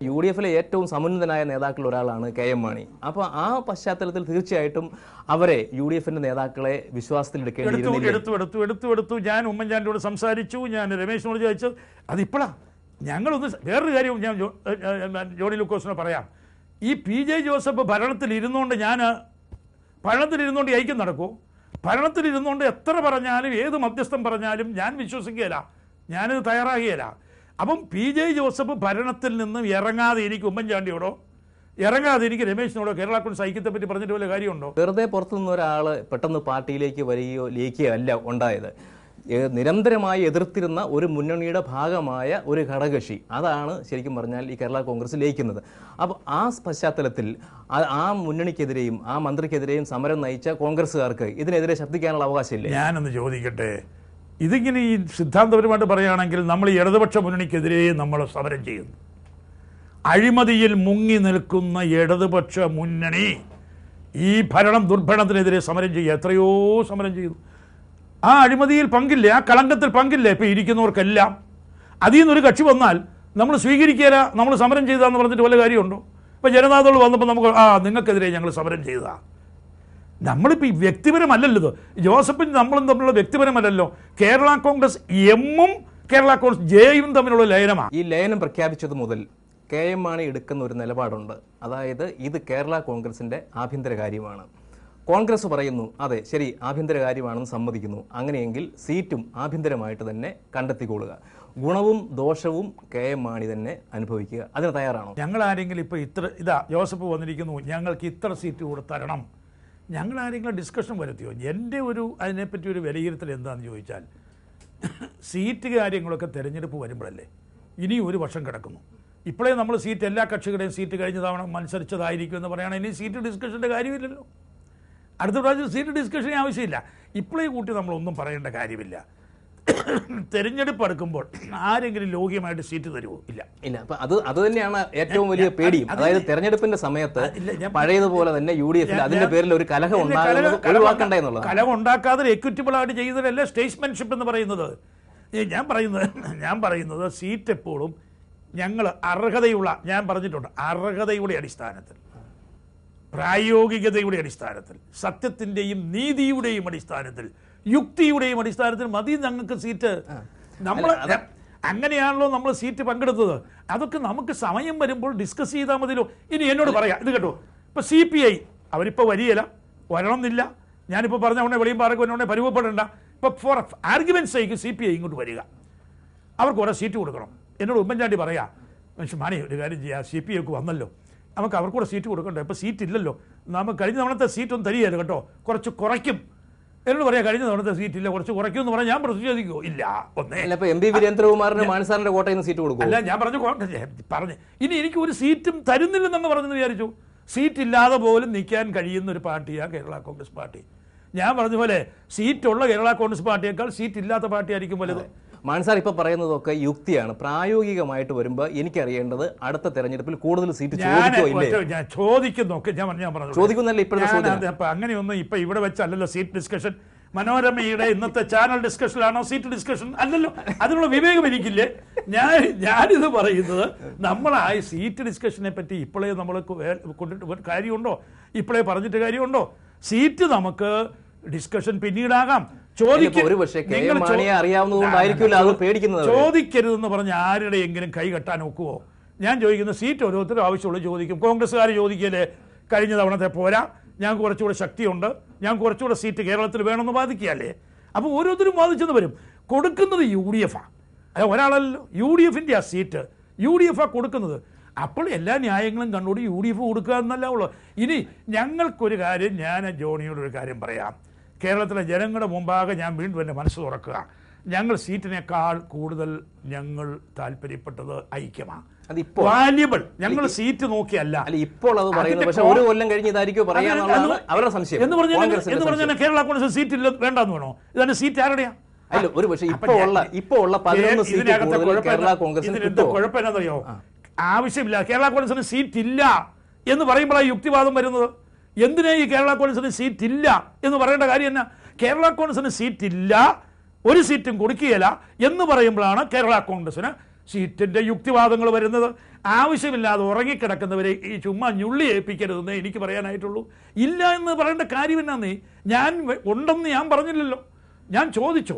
UDFിലെ ഏറ്റവും സമുന്നതനായ നേതാക്കളിൽ ഒരാളാണ് KM മാണി. അപ്പോൾ ആ പശ്ചാത്തലത്തിൽ തീർച്ചയായിട്ടും അവരെ UDFിന്റെ നേതാക്കളെ വിശ്വാസത്തിലെടുക്കേണ്ടിയിരുന്നു. ഞാൻ ഉമ്മൻചാണ്ടിയോട് സംസാരിച്ചു, ഞാൻ രമേശിനോട് ചോദിച്ചു. അതിപ്പോഴാണ് ഞങ്ങളൊന്ന് വേറൊരു കാര്യം ഞാൻ ജോണി ലൂക്കോസിനോട് പറയാം. ഈ PJ ജോസഫ് ഭരണത്തിലിരുന്നുകൊണ്ട് ഭരണത്തിലിരുന്നുകൊണ്ട് ഐക്യം നടക്കുമോ? ഭരണത്തിലിരുന്നുകൊണ്ട് എത്ര പറഞ്ഞാലും ഏത് മധ്യസ്ഥം പറഞ്ഞാലും ഞാൻ വിശ്വസിക്കുകയില്ല, ഞാനത് തയ്യാറാകുകയില്ല. അപ്പം PJ ജോസഫ് ഭരണത്തിൽ നിന്നും ഇറങ്ങാതെ എനിക്ക് ഉമ്മൻചാണ്ടിയോടോ ഇറങ്ങാതെ എനിക്ക് രമേശിനോടോ കേരള കോൺഗ്രസ് ഐക്യത്തെ പറ്റി പറഞ്ഞിട്ട് വല്ല കാര്യമുണ്ടോ? വെറുതെ പുറത്തുനിന്ന് ഒരാൾ പെട്ടെന്ന് പാർട്ടിയിലേക്ക് വരികയോ ലയിക്കുകയോ അല്ല ഉണ്ടായത്. നിരന്തരമായി എതിർത്തിരുന്ന ഒരു മുന്നണിയുടെ ഭാഗമായ ഒരു ഘടകകക്ഷി, അതാണ് ശരിക്കും പറഞ്ഞാൽ ഈ കേരള കോൺഗ്രസ് ലയിക്കുന്നത്. അപ്പോൾ ആ പശ്ചാത്തലത്തിൽ ആ മുന്നണിക്കെതിരെയും ആ മന്ത്രിക്കെതിരെയും സമരം നയിച്ച കോൺഗ്രസ്സുകാർക്ക് ഇതിനെതിരെ ശബ്ദിക്കാനുള്ള അവകാശമില്ല. ഞാനൊന്ന് ചോദിക്കട്ടെ, ഇതിങ്ങനെ ഈ സിദ്ധാന്തപരമായിട്ട് പറയുകയാണെങ്കിൽ നമ്മൾ ഈ ഇടതുപക്ഷ മുന്നണിക്കെതിരെ നമ്മൾ സമരം ചെയ്യുന്നു. അഴിമതിയിൽ മുങ്ങി നിൽക്കുന്ന ഇടതുപക്ഷ മുന്നണി ഈ ദുർഭരണത്തിനെതിരെ സമരം ചെയ്യുക, എത്രയോ സമരം ചെയ്തു. ആ അഴിമതിയിൽ പങ്കില്ല, ആ കളങ്കത്തിൽ പങ്കില്ല ഇപ്പം ഇരിക്കുന്നവർക്കെല്ലാം. അതിൽ നിന്നൊരു കക്ഷി വന്നാൽ നമ്മൾ സ്വീകരിക്കുക, നമ്മൾ സമരം ചെയ്താന്ന് പറഞ്ഞിട്ട് വല്ല കാര്യമുണ്ടോ? ഇപ്പം ജനതാദൾ വന്നപ്പോൾ നമുക്ക് നിങ്ങൾക്കെതിരെ ഞങ്ങൾ സമരം ചെയ്തതാ. നമ്മളിപ്പോൾ ഈ വ്യക്തിപരമല്ലല്ലോ ഇത്, ജോസഫും നമ്മളും തമ്മിലുള്ള വ്യക്തിപരമല്ലല്ലോ. കേരള കോൺഗ്രസ് എമ്മും കേരള കോൺഗ്രസ് ജെയും തമ്മിലുള്ള ലയനമാണ്. ഈ ലയനം പ്രഖ്യാപിച്ചത് മുതൽ KM മാണി എടുക്കുന്ന ഒരു നിലപാടുണ്ട്. അതായത് ഇത് കേരള കോൺഗ്രസിൻ്റെ ആഭ്യന്തര കാര്യമാണ്. കോൺഗ്രസ് പറയുന്നു അതെ ശരി ആഭ്യന്തര കാര്യമാണെന്ന് സമ്മതിക്കുന്നു, അങ്ങനെയെങ്കിൽ സീറ്റും ആഭ്യന്തരമായിട്ട് തന്നെ കണ്ടെത്തിക്കൊള്ളുക, ഗുണവും ദോഷവും KM മാണി തന്നെ അനുഭവിക്കുക. അതിന് തയ്യാറാണോ? ഞങ്ങൾ ആരെങ്കിലും ഇപ്പോൾ ജോസഫ് വന്നിരിക്കുന്നു, ഞങ്ങൾക്ക് ഇത്ര സീറ്റ് കൊടുത്തരണം, ഞങ്ങൾ ആരെങ്കിലും ഡിസ്കഷൻ വരുത്തിയോ? എൻ്റെ അതിനെപ്പറ്റി ഒരു വിലയിരുത്തൽ എന്താണെന്ന് ചോദിച്ചാൽ, സീറ്റ് കാര്യങ്ങളൊക്കെ തിരഞ്ഞെടുപ്പ് വരുമ്പോഴല്ലേ, ഇനി ഒരു വർഷം കിടക്കുന്നു. ഇപ്പോഴേ നമ്മൾ സീറ്റ് എല്ലാ കക്ഷികളുടെയും സീറ്റ് കഴിഞ്ഞ തവണ മത്സരിച്ചതായിരിക്കും എന്ന് പറയുകയാണെങ്കിൽ ഇനി സീറ്റ് ഡിസ്കഷൻ്റെ കാര്യമില്ലല്ലോ. അടുത്ത പ്രാവശ്യം സീറ്റ് ഡിസ്കഷന് ആവശ്യമില്ല. ഇപ്പോഴേ കൂട്ടി നമ്മളൊന്നും പറയേണ്ട കാര്യമില്ല. തെരഞ്ഞെടുപ്പ് എടുക്കുമ്പോൾ ആരെങ്കിലും ലോക്യമായിട്ട് സീറ്റ് തരുമോ? ഇല്ല. അപ്പം അത് തന്നെയാണ് ഏറ്റവും വലിയ പേടിയും. അതായത് തെരഞ്ഞെടുപ്പിന്റെ സമയത്ത് പഴയതുപോലെ തന്നെ UDFിൽ അതിന്റെ പേരിൽ ഒരു കലഹം ഒഴിവാക്കണ്ട എന്നുള്ളത്. കലഹം ഉണ്ടാക്കാതെ എക്വിറ്റബിൾ ആയിട്ട് ചെയ്തതല്ലേ സ്റ്റേറ്റ്സ്മാൻഷിപ്പ് എന്ന് പറയുന്നത്. ഞാൻ പറയുന്നത് സീറ്റ് എപ്പോഴും ഞങ്ങൾ ഞാൻ പറഞ്ഞിട്ടുണ്ട്, അർഹതയുടെ അടിസ്ഥാനത്തിൽ, പ്രായോഗികതയുടെ അടിസ്ഥാനത്തിൽ, സത്യത്തിൻ്റെയും നീതിയുടെയും അടിസ്ഥാനത്തിൽ, യുക്തിയുടെയും അടിസ്ഥാനത്തിൽ മതി ഞങ്ങൾക്ക് സീറ്റ്. അങ്ങനെയാണല്ലോ നമ്മൾ സീറ്റ് പങ്കെടുത്തത്. അതൊക്കെ നമുക്ക് സമയം വരുമ്പോൾ ഡിസ്കസ് ചെയ്താൽ മതിയല്ലോ. ഇനി എന്നോട് പറയാം, ഇത് കേട്ടോ, ഇപ്പോൾ CPI അവരിപ്പോൾ വരികയില്ല, വരണമെന്നില്ല. ഞാനിപ്പോൾ പറഞ്ഞ ഉടനെ വെളിയും പാറയ്ക്ക് ഉടനെ പരിവപ്പെടേണ്ട. ഇപ്പോൾ ഫോർ ആർഗ്യുമെൻറ്റ്സ് സൈക്ക് CPI ഇങ്ങോട്ട് വരിക, അവർക്ക് ഓരോ സീറ്റ് കൊടുക്കണം. എന്നോട് ഉമ്മൻചാണ്ടി പറയാം, മാണി ഒരു കാര്യം ചെയ്യാം, CPIക്ക് വന്നല്ലോ, നമുക്ക് അവർക്കൂടെ സീറ്റ് കൊടുക്കണ്ടേ, ഇപ്പോൾ സീറ്റ് ഇല്ലല്ലോ, നമുക്ക് കഴിഞ്ഞ തവണത്തെ സീറ്റൊന്നും തരികയല്ലോ കേട്ടോ, കുറച്ച് കുറയ്ക്കും. എന്നോട് പറയാം, കഴിഞ്ഞ തവണത്തെ സീറ്റ് ഇല്ല, കുറച്ച് കുറയ്ക്കും എന്ന് പറഞ്ഞാൽ ഞാൻ പ്രതിഷേധിക്കുമോ? ഇല്ല. MP വീരേന്ദ്രകുമാറിന് മാണിസാറിന്റെ കോട്ടയിൽ നിന്ന് സീറ്റ് കൊടുക്കും. അല്ല, ഞാൻ പറഞ്ഞു ഇനി എനിക്ക് ഒരു സീറ്റും തരുന്നില്ലെന്ന് പറഞ്ഞെന്ന് വിചാരിച്ചു. സീറ്റ് ഇല്ലാതെ പോലും നിൽക്കാൻ കഴിയുന്ന ഒരു പാർട്ടിയാണ് കേരള കോൺഗ്രസ് പാർട്ടി. ഞാൻ പറഞ്ഞ പോലെ സീറ്റുള്ള കേരള കോൺഗ്രസ് പാർട്ടിയേക്കാൾ സീറ്റ് ഇല്ലാത്ത പാർട്ടി ആയിരിക്കും വലുത്. മാൻസാർ ഇപ്പോൾ പറയുന്നതൊക്കെ യുക്തിയാണ്. പ്രായോഗികമായിട്ട് വരുമ്പോൾ എനിക്കറിയേണ്ടത് അടുത്ത തെരഞ്ഞെടുപ്പിൽ കൂടുതൽ സീറ്റ് അങ്ങനെയൊന്നും ഇപ്പൊ ഇവിടെ വെച്ചല്ലല്ലോ സീറ്റ് ഡിസ്കഷൻ. മനോരമയുടെ ഇന്നത്തെ ചാനൽ ഡിസ്കഷനിലാണോ സീറ്റ് ഡിസ്കഷൻ? അല്ലല്ലോ. അതിനുള്ള വിവേകം എനിക്കില്ലേ? ഞാനിത് പറയുന്നത് നമ്മളായി സീറ്റ് ഡിസ്കഷനെ പറ്റി ഇപ്പോഴേ നമ്മൾ കൊണ്ടിട്ട് കാര്യമുണ്ടോ? ഇപ്പോഴേ പറഞ്ഞിട്ട് കാര്യമുണ്ടോ? സീറ്റ് നമുക്ക് ഡിസ്കഷൻ പിന്നീടാകാം. ചോദിക്കരുതെന്ന് പറഞ്ഞ് ആരുടെയെങ്കിലും കൈ കെട്ടാൻ ഒക്കുവോ? ഞാൻ ചോദിക്കുന്ന സീറ്റ് ഓരോരുത്തരും ആവശ്യമുള്ള ചോദിക്കും. കോൺഗ്രസ്സുകാർ ചോദിക്കല്ലേ, കഴിഞ്ഞ തവണത്തെ പോരാ, ഞങ്ങൾക്ക് കുറച്ചുകൂടെ ശക്തിയുണ്ട്, ഞങ്ങൾക്ക് കുറച്ചുകൂടെ സീറ്റ് കേരളത്തിൽ വേണമെന്ന് വാദിക്കുകയല്ലേ. അപ്പോൾ ഓരോരുത്തരും വാദിച്ചെന്ന് വരും. കൊടുക്കുന്നത് UDF ആണ്, ഒരാളല്ലോ. UDFിൻ്റെ ആ സീറ്റ് UDF കൊടുക്കുന്നത്. അപ്പോൾ എല്ലാ ന്യായങ്ങളും കണ്ടുകൂടി UDF കൊടുക്കുക എന്നല്ല ഉള്ളൂ. ഇനി ഞങ്ങൾക്കൊരു കാര്യം, ഞാൻ ജോണിയോടൊരു കാര്യം പറയാം. കേരളത്തിലെ ജനങ്ങളുടെ മുമ്പാകെ ഞാൻ വീണ്ടും എൻ്റെ മനസ്സ് തുറക്കുക. ഞങ്ങൾ സീറ്റിനേക്കാൾ കൂടുതൽ ഞങ്ങൾ താല്പര്യപ്പെട്ടത് ഐക്യമാണ്. വാല്യബിൾ. ഞങ്ങൾ സീറ്റ് നോക്കിയല്ല. ഇപ്പോൾ അത് പറയുന്നത്, പക്ഷേ ഒരു കൊല്ലം കഴിഞ്ഞ് ഇതായിരിക്കും പറയാന്നുള്ളതാണ് അവരുടെ സംശയം. എന്ന് പറഞ്ഞാൽ കേരള കോൺഗ്രസ് സീറ്റ് ഇല്ല വേണ്ടെന്ന് വേണോ? ഇതാണ് സീറ്റ് ആരുടെയാ? അല്ല, ഒരു പക്ഷേ ഇപ്പോൾ ഉള്ള 11 സീറ്റ് കേരള കോൺഗ്രസിന് കുഴപ്പം എന്നറിയോ? ആവശ്യമില്ല. കേരള കോൺഗ്രസിന് സീറ്റ് ഇല്ല എന്ന് പറയുമ്പോഴാണ് യുക്തിവാദം വരുന്നത്. എന്തിനാ ഈ കേരള കോൺഗ്രസിന് സീറ്റ് ഇല്ല എന്ന് പറയേണ്ട കാര്യം എന്നാ? കേരള കോൺഗ്രസിന് സീറ്റ് ഇല്ല, ഒരു സീറ്റും കൊടുക്കുകയില്ല എന്ന് പറയുമ്പോഴാണ് കേരള കോൺഗ്രസിന് സീറ്റിന്റെ യുക്തിവാദങ്ങൾ വരുന്നത്. ആവശ്യമില്ലാതെ ഉറങ്ങിക്കിടക്കുന്നവരെ ഈ ചുമ്മാ ഞുള്ളി ഏൽപ്പിക്കരുതെന്ന് എനിക്ക് പറയാനായിട്ടുള്ളൂ. ഇല്ല എന്ന് പറയേണ്ട കാര്യം എന്നാന്നേ, ഞാൻ ഉണ്ടെന്ന് ഞാൻ പറഞ്ഞില്ലല്ലോ, ഞാൻ ചോദിച്ചു.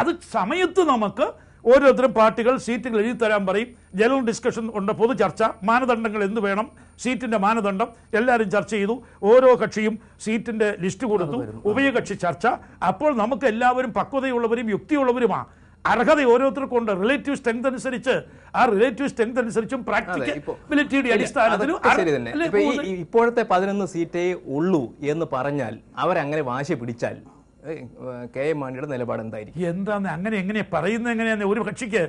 അത് സമയത്ത് നമുക്ക് ഓരോരുത്തരും പാർട്ടികൾ സീറ്റുകൾ എഴുതി തരാൻ പറയും, ജനറൽ ഡിസ്കഷൻ ഉണ്ട്, പൊതു ചർച്ച, മാനദണ്ഡങ്ങൾ എന്ത് വേണം, സീറ്റിന്റെ മാനദണ്ഡം എല്ലാവരും ചർച്ച ചെയ്തു, ഓരോ കക്ഷിയും സീറ്റിന്റെ ലിസ്റ്റ് കൊടുത്തു, ഉഭയകക്ഷി ചർച്ച. അപ്പോൾ നമുക്ക് എല്ലാവരും പക്വതയുള്ളവരും യുക്തിയുള്ളവരുമാണ്. അർഹത ഓരോരുത്തർക്കും ഉണ്ട്. റിലേറ്റീവ് സ്ട്രെങ്ത് അനുസരിച്ച് ആ റിലേറ്റീവ് സ്ട്രെങ്ത് അനുസരിച്ചും പ്രാക്ടിക്കബിലിറ്റിയുടെ അടിസ്ഥാനത്തിലും ഇപ്പോഴത്തെ 11 സീറ്റേ ഉള്ളൂ എന്ന് പറഞ്ഞാൽ അവരങ്ങനെ വാശി പിടിച്ചാൽ കെ എം മാണിയുടെ നിലപാട് എന്തായിരിക്കും? എന്താന്ന് അങ്ങനെ എങ്ങനെയാ പറയുന്നത്? എങ്ങനെയാന്ന് ഒരു കക്ഷിക്ക്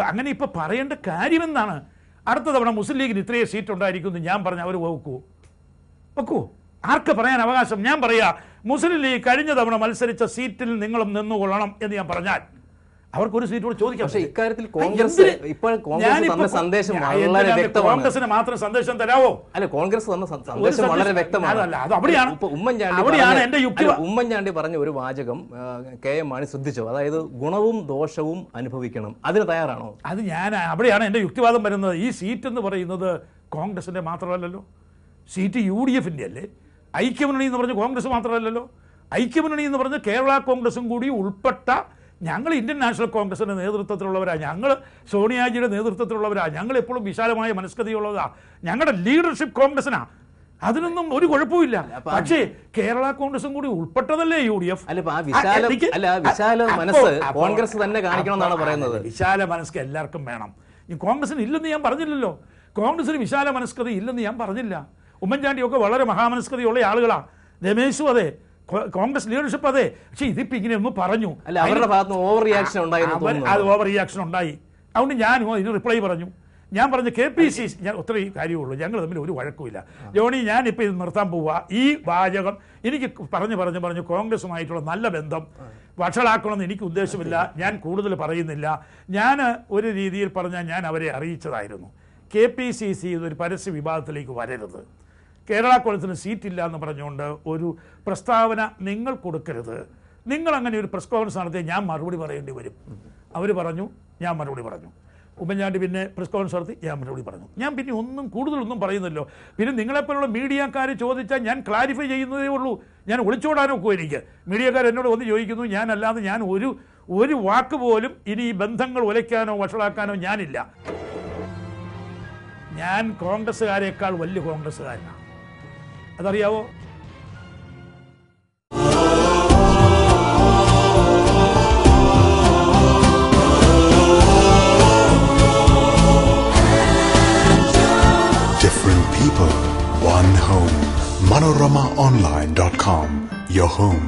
അങ്ങനെ ഇപ്പൊ പറയേണ്ട കാര്യമെന്താണ്? അടുത്ത തവണ മുസ്ലിം ലീഗിന് ഇത്രയും സീറ്റ് ഉണ്ടായിരിക്കും ഞാൻ പറഞ്ഞ അവർ വെക്കൂ? ആർക്ക് പറയാൻ അവകാശം? ഞാൻ പറയാ, മുസ്ലിം ലീഗ് കഴിഞ്ഞ തവണ മത്സരിച്ച സീറ്റിൽ നിങ്ങളും നിന്നുകൊള്ളണം എന്ന് ഞാൻ പറഞ്ഞാൽ അവർക്കൊരു സീറ്റ് കൂടെ ചോദിക്കാം. പക്ഷേ ഇക്കാര്യത്തിൽ കോൺഗ്രസ് സന്ദേശം വളരെ വ്യക്തമാണ്. കോൺഗ്രസിന് മാത്രം സന്ദേശം തരാവോ? അല്ല, കോൺഗ്രസ് തന്ന സന്ദേശം വളരെ വ്യക്തമാണ്. ഉമ്മൻചാണ്ടി പറഞ്ഞ ഒരു വാചകം കെ എം മാണി ശ്രദ്ധിച്ചോ? അതായത് ഗുണവും ദോഷവും അനുഭവിക്കണം. അതിന് തയ്യാറാണോ? അത് അവിടെയാണ് എന്റെ യുക്തിവാദം വരുന്നത്. ഈ സീറ്റ് എന്ന് പറയുന്നത് കോൺഗ്രസിന്റെ മാത്രമല്ലല്ലോ, സീറ്റ് UDF-ന്റെ അല്ലേ. ഐക്യമുന്നണി എന്ന് പറഞ്ഞ കോൺഗ്രസ് മാത്രമല്ലല്ലോ. ഐക്യമുന്നണി എന്ന് പറഞ്ഞ കേരള കോൺഗ്രസും കൂടി ഉൾപ്പെട്ട ഞങ്ങൾ ഇന്ത്യൻ നാഷണൽ കോൺഗ്രസിന്റെ നേതൃത്വത്തിലുള്ളവരാണ്, ഞങ്ങൾ സോണിയാജിയുടെ നേതൃത്വത്തിലുള്ളവരാണ്, ഞങ്ങൾ എപ്പോഴും വിശാലമായ മനസ്കതയുള്ളതാണ്, ഞങ്ങളുടെ ലീഡർഷിപ്പ് കോൺഗ്രസിനാണ്. അതിനൊന്നും ഒരു കുഴപ്പമില്ല. പക്ഷേ കേരള കോൺഗ്രസും കൂടി ഉൾപ്പെട്ടതല്ലേ UDF. കോൺഗ്രസ് തന്നെ കാണിക്കണം എന്നാണ് പറയുന്നത്. വിശാല മനസ്ക എല്ലാവർക്കും വേണം. കോൺഗ്രസിന് ഇല്ലെന്ന് ഞാൻ പറഞ്ഞില്ലല്ലോ. കോൺഗ്രസിന് വിശാല മനസ്കത ഇല്ലെന്ന് ഞാൻ പറഞ്ഞില്ല. ഉമ്മൻചാണ്ടിയൊക്കെ വളരെ മഹാമനസ്കതയുള്ള ആളുകളാണ്. രമേശും അതെ, കോൺഗ്രസ് ലീഡർഷിപ്പ് അതെ. പക്ഷെ ഇതിപ്പോ ഇങ്ങനെ ഒന്ന് പറഞ്ഞു, അവരുടെ ഭാഗത്ത് ഓവർ റിയാക്ഷൻ ഉണ്ടായി. അതുകൊണ്ട് ഞാനും ഇതിന് റിപ്ലൈ പറഞ്ഞു. ഞാൻ പറഞ്ഞ KPCC, ഞാൻ ഒത്തിരി കാര്യമുള്ളൂ, ഞങ്ങൾ തമ്മിൽ ഒരു വഴക്കുമില്ല. ജോണി, ഞാനിപ്പോൾ ഇത് നിർത്താൻ പോവുക. ഈ വാചകം എനിക്ക് പറഞ്ഞു കോൺഗ്രസുമായിട്ടുള്ള നല്ല ബന്ധം വഷളാക്കണമെന്ന് എനിക്ക് ഉദ്ദേശമില്ല. ഞാൻ കൂടുതൽ പറയുന്നില്ല. ഞാൻ ഒരു രീതിയിൽ പറഞ്ഞാൽ ഞാൻ അവരെ അറിയിച്ചതായിരുന്നു, KPCC ഇതൊരു പരസ്യ വിവാദത്തിലേക്ക് വരരുത്, കേരള കോൺഗ്രസിന് സീറ്റില്ല എന്ന് പറഞ്ഞുകൊണ്ട് ഒരു പ്രസ്താവന നിങ്ങൾ കൊടുക്കരുത്. നിങ്ങൾ അങ്ങനെ ഒരു പ്രസ് കോൺഫറൻസ് നടത്തിയാൽ ഞാൻ മറുപടി പറയേണ്ടി വരും. അവർ പറഞ്ഞു, ഞാൻ മറുപടി പറഞ്ഞു. ഉമ്മൻചാണ്ടി പിന്നെ പ്രസ് കോൺഫറൻസ് നടത്തി, ഞാൻ മറുപടി പറഞ്ഞു. ഞാൻ പിന്നെ കൂടുതലൊന്നും പറയുന്നല്ലോ. പിന്നെ നിങ്ങളെപ്പോലുള്ള മീഡിയക്കാർ ചോദിച്ചാൽ ഞാൻ ക്ലാരിഫൈ ചെയ്യുന്നതേ ഉള്ളൂ. ഞാൻ ഒളിച്ചോടാനൊക്കെ എനിക്ക് മീഡിയക്കാർ എന്നോട് വന്ന് ചോദിക്കുന്നു. ഞാനല്ലാതെ ഞാൻ ഒരു വാക്ക് പോലും ഇനി ഈ ബന്ധങ്ങൾ ഉലയ്ക്കാനോ വഷളാക്കാനോ ഞാനില്ല. ഞാൻ കോൺഗ്രസ്സുകാരേക്കാൾ വലിയ കോൺഗ്രസ്സുകാരനാണ്, അതറിയാവോ? Different people, one home. ManoramaOnline.com, your home